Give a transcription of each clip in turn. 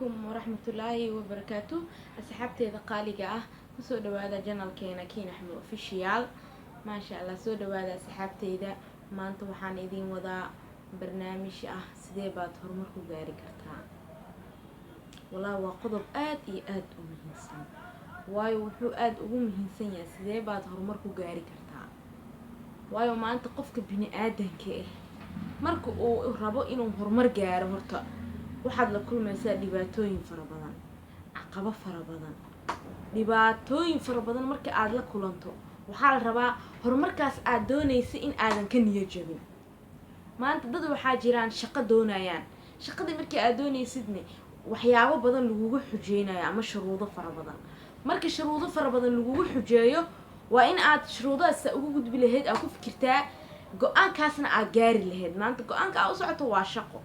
ورحمة الله وبركاته. أصحابتي قالقة كسو دوادا جنال كين أحمد أوفيشيال ما شاء الله. سو دوادا أصحابتي ذا ما أنتو وحان إذين وضع برنامج سديبات هرمركو غاري كرتا. والله وقضب آد أمهنسان واي وحو آد أمهنسان يا سديبات هرمركو غاري كرتا. واي ما أنت قفك بني آدن كيه marka uu rabo inuu horumar gaaro horta waxaad la kulmaysaa dhibaatooyin fara badan, caqabado fara badan. dhibaatooyin fara badan marka aad la kulanto waxaa la rabaa horumarkaas aad doonayso in aadan ka niyad jabin. maanta dad waxaa jiraan shaqo doonayaan, shaqadii markii aad doonaysidne waxyaabo badan lagugu xujeynayo ama shuruudo fara badan. marka shuruudo fara badan lagugu xujeeyo waa in aad shuruudahaas ugu gudbi lahayd aad ku fikirtaa go-aankaasna aad gaari lahayd. maanta go-aanka aad u socoto waa shaqo,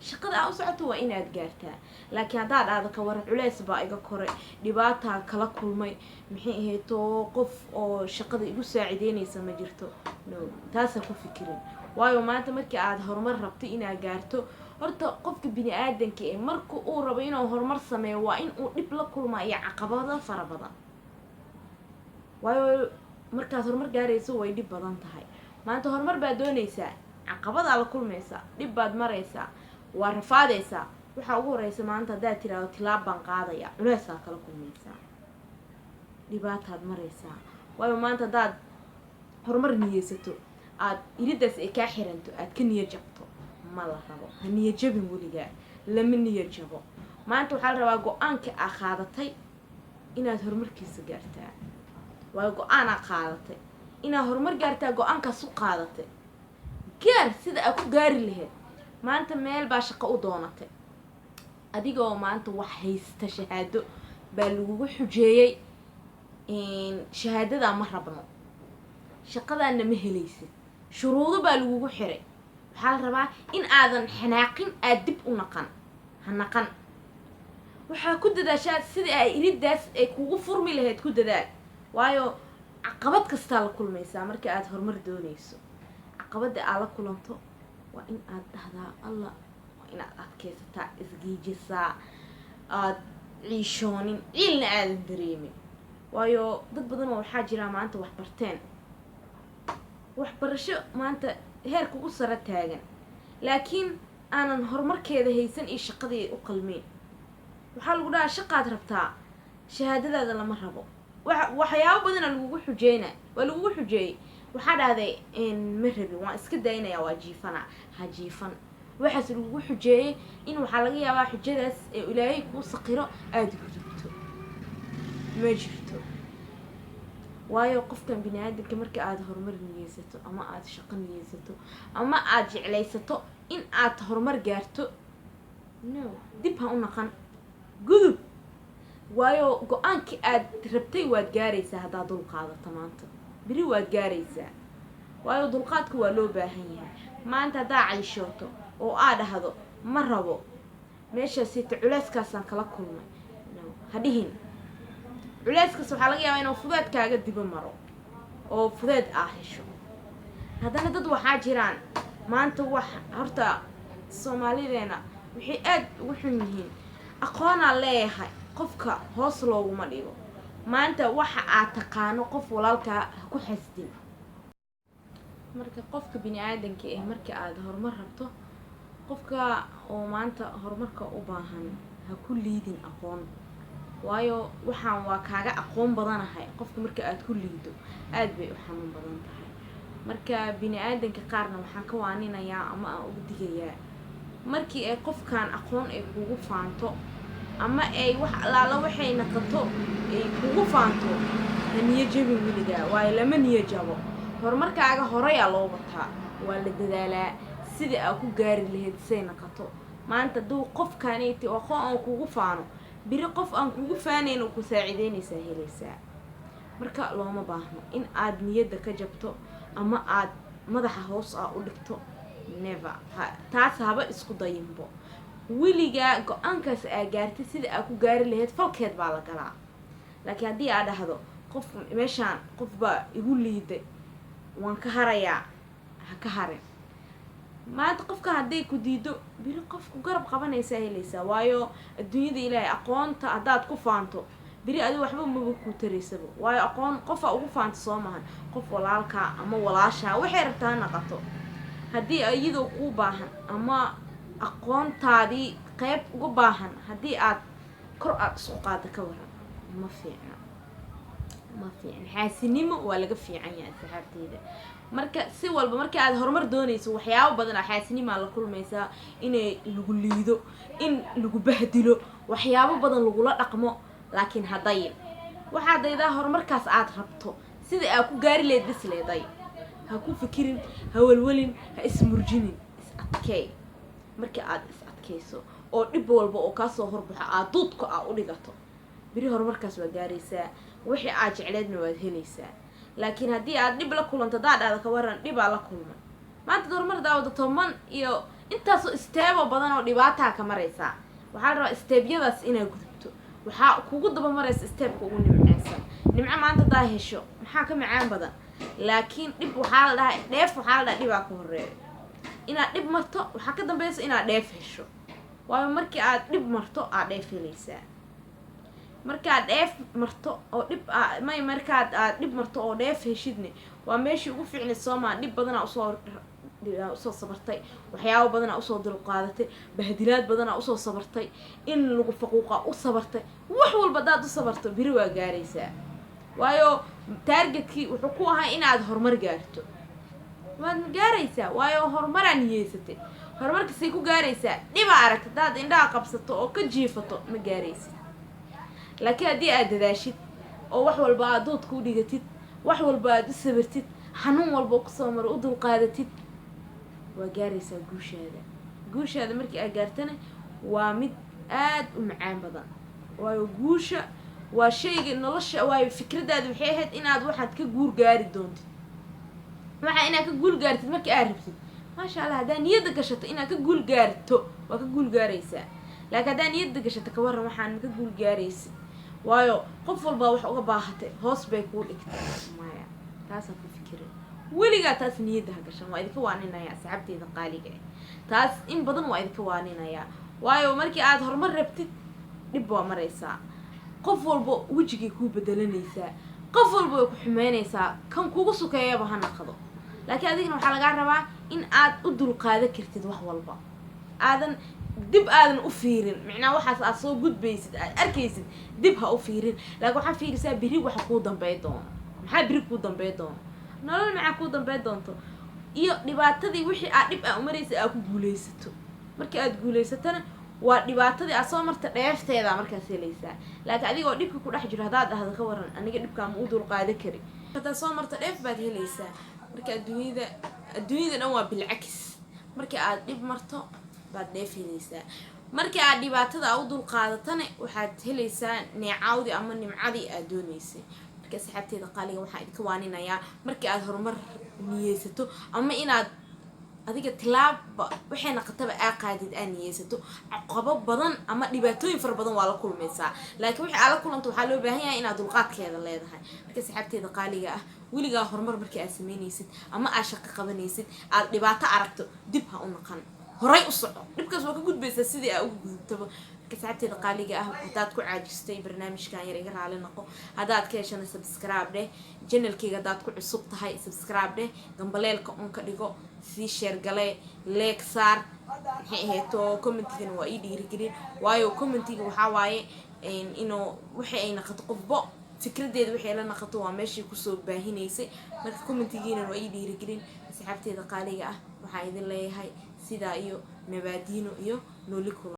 shaqada aad u socoto waa inaad gaartaa. laakiin haddaad aado ka waran culeys baa iga koray, dhibaataa kala kulmay, maxay ahayd qof oo shaqada igu saacideynaysa ma jirto, no taasa ku fikirin. waayo maanta markii aad horumar rabto inaad gaarto horta qofka bini aadanka ee marka uu rabo inuu horumar sameeyo waa in uu dhib la kulmaa iyo caqabado fara badan. waayo markaad horumar gaarayso way dhib badan tahay. maanta horumar baad doonaysaa, caqabadaa la kulmaysaa, dhib baad maraysaa, waa rafaadaysaa. waxaa ugu horeysa maanta haddaad tiraahdo tilaab baan qaadaya, culeysaa kala kulmaysaa, dhibaataad maraysaa. waayo maanta haddaad horumar niyeysato aad iridaas ay kaa xiranto aad ka niyad jabto ma la rabo. ha niyad jabin weligaa, lama niyad jabo. maanta waxaa la rabaa go-aanka aa qaadatay inaad horumarkiisa gaartaa. waayo go-aanaa qaadatay inaad horumar gaartaa, go-aankaas u qaadatay gaar sida aad ku gaari lahayd. maanta meel baa shaqo u doonatay adigoo maanta wax haysta shahaado baa lagugu xujeeyey shahaadadaa ma rabno, shaqadaana ma helaysid, shuruudo baa lagugu xiray. waxaa la rabaa in aadan xanaaqin, aad dib u naqan ha naqan. waxaa ku dadaashaa sidii ay iridaas ay kugu furmi lahayd ku dadaal. waayo caqabad kastaa la kulmaysaa marka aad horumar doonayso. caqabada aad la kulanto waa in aad dhahdaa alla, waa inaad adkaysataa, isgiijisaa, aad ciishoonin, ciilna aadan dareemin. waayo dad badan oo waxaa jiraa maanta wax barteen, waxbarasho maanta heerka ugu sare taagan, laakiin aanan horumarkeeda haysan iyo shaqadii u qalmeyn. waxaa lagu dhahaa shaqaad rabtaa, shahaadadaada lama rabo. waxyaabo badana lagugu xujeyna, waa lagugu xujeeyey. waxaa dhahday ma rabin, waan iska daynaya, waa jiifana. ha jiifan, waxaas lagugu xujeeyey in waxaa laga yaabaa xujadaas ee ilaahay kuu saqiro aada gudubto ma jirto. waayo qofkan bini aadamka marka aad horumar niyeysato ama aad shaqo niyeysato ama aad jeclaysato in aad horumar gaarto, no dib ha u naqan, gudub. waayo go-aankii aad rabtay waad gaaraysaa haddaad dulqaadato. maanta beri waad gaaraysaa. waayo dulqaadka waa loo baahan yahay. maanta haddaa cayshooto oo aad dhahdo ma rabo meeshaasita culeyskaasaan kala kulmay, no ha dhihin. culeyskaas waxaa laga yaabaa inuu fudeedkaaga dibo maro oo fudeed aa hesho. haddana dad waxaa jiraan maanta wax horta soomaalideena waxay aad ugu xun yihiin. aqoonaa leeyahay, qofka hoos looguma dhigo. maanta waxa aad taqaano qof walaalkaa ha ku xasdin. marka qofka bini aadanka marka aad horumar rabto, qofka oo maanta horumarka u baahan ha ku liidin aqoon. waayo waxaan waa kaaga aqoon badanahay. qofka marka aad ku liido aad bay u xanuun badan tahay. marka bini aadanka qaarna waxaan ka waaninayaa ama aan ugu digayaa, markii ay qofkan aqoon ay kugu faanto ama ay wax alaala waxay naqato ay kugu faanto, ha niyad jabin weligaa. waayo lama niyad jabo. horumarkaaga horeyaa loo wataa, waa la dadaalaa sidii aad ku gaari lahayd say naqato. maanta hadduu qofkaaniti aqoon aan kugu faano, biri qof aan kugu faanayn oo ku saacideynaysaa helaysaa. marka looma baahno in aad niyadda ka jabto ama aad madaxa hoos u dhigto, never. taas haba isku dayinbo. weligaa go-aankaas aa gaartay sida aad ku gaari lahayd falkeed baa la galaa. laakiin haddii aad dhahdo qof meeshaan qof baa igu liiday waan ka harayaa, ha ka harin. maanta qofka hadday ku diido biri qofku garab qabanaysaa helaysaa waayo adduunyada ilaahay aqoonta haddaad ku faanto biri adi waxba maba ku taraysaba waayo aqoon qofa ugu faanta soo mahan qof walaalkaa ama walaashaa waxay rabtaa ha naqato haddii iyadoo kuu baahan ama aqoontaadii qayb uga baahan haddii aad kor aad isku qaada ka waran ma fiicna xaasinimo waa laga fiican yahay saxaabteeda marka si walba markii aad horumar doonayso waxyaabo badan xaasinimaa la kulmaysaa inay lagu liido in lagu bahdilo waxyaabo badan lagula dhaqmo laakiin hadday waxaad daydaa horumarkaas aad rabto sida aad ku gaari leed bis leeday ha ku fikirin ha walwalin ha ismurjinin is adkay markii aad is adkayso oo dhib walba oo kaa soo horbaxo aad duudka aad u dhigato biri horumarkaas waa gaaraysaa wixii aad jecleedna waad helaysaa laakiin haddii aad dhib la kulanto daadhaada ka waran dhibaa la kulman maanta horumar daawada toban iyo intaasoo isteebo badan oo dhibaataa ka maraysaa waxaa la rabaa isteebyadaas inaad gudubto waxaa kugu daba maraysa isteebka ugu nimceysan nimco maanta daa hesho maxaa ka macaan badan laakiin dhib waxaa la dhahay dheef waxaa la dhahay dhibaa ka horeeyo inaad dhib marto waxaa ka dambaysa inaad dheef hesho waayo markii aad dhib marto aad dheef helaysaa markaad dheef marto oo dhib markaad aad dhib marto oo dheef heshidne waa meeshii ugu fiicnay Soomaa dhib badanaa usoo sabartay waxyaabo badanaa usoo dulqaadatay bahdilaad badanaa usoo sabartay in lagu faquuqa u sabartay wax walba daad u sabarto biri waa gaaraysaa waayo targetkii wuxuu ku ahaa inaad horumar gaarto waad gaaraysaa waayo horumaraan niyeysatay horumarka say ku gaaraysaa dhiba aragta daad indhaha qabsato oo ka jiifato ma gaaraysid laakiin haddii aad dadaashid oo wax walba aad doodka u dhigatid wax walba aad u sabirtid xanuun walba kusoo maro u dulqaadatid waa gaaraysaa guushaada markii aad gaartana waa mid aad u macaan badan waayo guusha waa shayga nolosha waayo fikradaada waxay ahayd inaad waxaad ka guur gaari doontid waxaa inaad ka guul gaartid markii aad rabtid maasha allah haddaa niyadda gashato inaad ka guul gaarto waa ka guul gaaraysaa laakiin haddaa niyadda gashato ka warran waxaan ka guul gaaraysid waayo qof walba wax uga baahatay hoos bay kuu dhigtay maya taasaa ku fikirin weligaa taas niyadda ha gashan waa idinka waaninayaa saxaabteeda qaaliga ah taas in badan waa idinka waaninayaa waayo markii aad horumar rabtid dhib waa maraysaa qof walba wejigay kuu bedelanaysaa qof walba way ku xumeynaysaa kan kugu sukeeyaba ha naqdo laakiin adigana waxaa lagaa rabaa in aad u dulqaadan kartid wax walba aadan dib aadan u fiirin macnaa waxaas aad soo gudbaysid aad arkaysid dib ha u fiirin laakiin waxaa fiirisaa biri waxa kuu dambeey doono maxaa biri kuu dambeey doono nolol maxaa kuu dambeey doonto iyo dhibaatadii wixii aad dhib aa umaraysa aad ku guulaysato markii aad guulaysatana waa dhibaatadii aad soo marta dheefteeda markaas helaysaa laakiin adigoo dhibka ku dhex jiro haddaad dhahdo ka waran aniga dhibkaa ma u dulqaadan kari haddaad soo marta dheef baad helaysaa marka adduunyada dhan waa bilcakis markii aad dhib marto baad dheef helaysaa markii aad dhibaatada u dulqaadatana waxaad helaysaa neecawdii ama nimcadii aad doonaysay marka saxaabteeda qaaliga waxaan idinka waaninayaa markii aad horumar niyeysato ama inaad adiga tilaaba waxay naqataba aa qaadid aa niyeysato caqabo badan ama dhibaatooyin fara badan waa la kulmaysaa laakiin wixii aad la kulanto waxaa loo baahan yahay inaad dulqaadkeeda leedahay marka saxaabteeda qaaliga ah weligaa horumar markii aad samaynaysid ama aad shaqo qabanaysid aad dhibaato aragto dib ha u naqan horay u soco dhibkaas waa ka gudbaysaa sidii aa uga gudubtaba marka saxaabteeda qaaliga ah haddaad ku caajistay barnaamijkan yar iga raali noqo haddaad ka heshana subscribe dheh channelkayga haddaad ku cusub tahay subscribe dheh gambaleelka un ka dhigo sii sheer gale leeg saar maxay ahayd oo commentigana waa ii dhiirigelin waayo commentiga waxaa waaye inuu waxa ay naqato qofbo fikradeeda waxay la naqato waa meeshii kusoo baahinaysay marka commentigiina waa ii dhiirigelin saxaabteeda qaaliga ah waxaa idin leeyahay sidaa iyo nabaadiino iyo nooli kula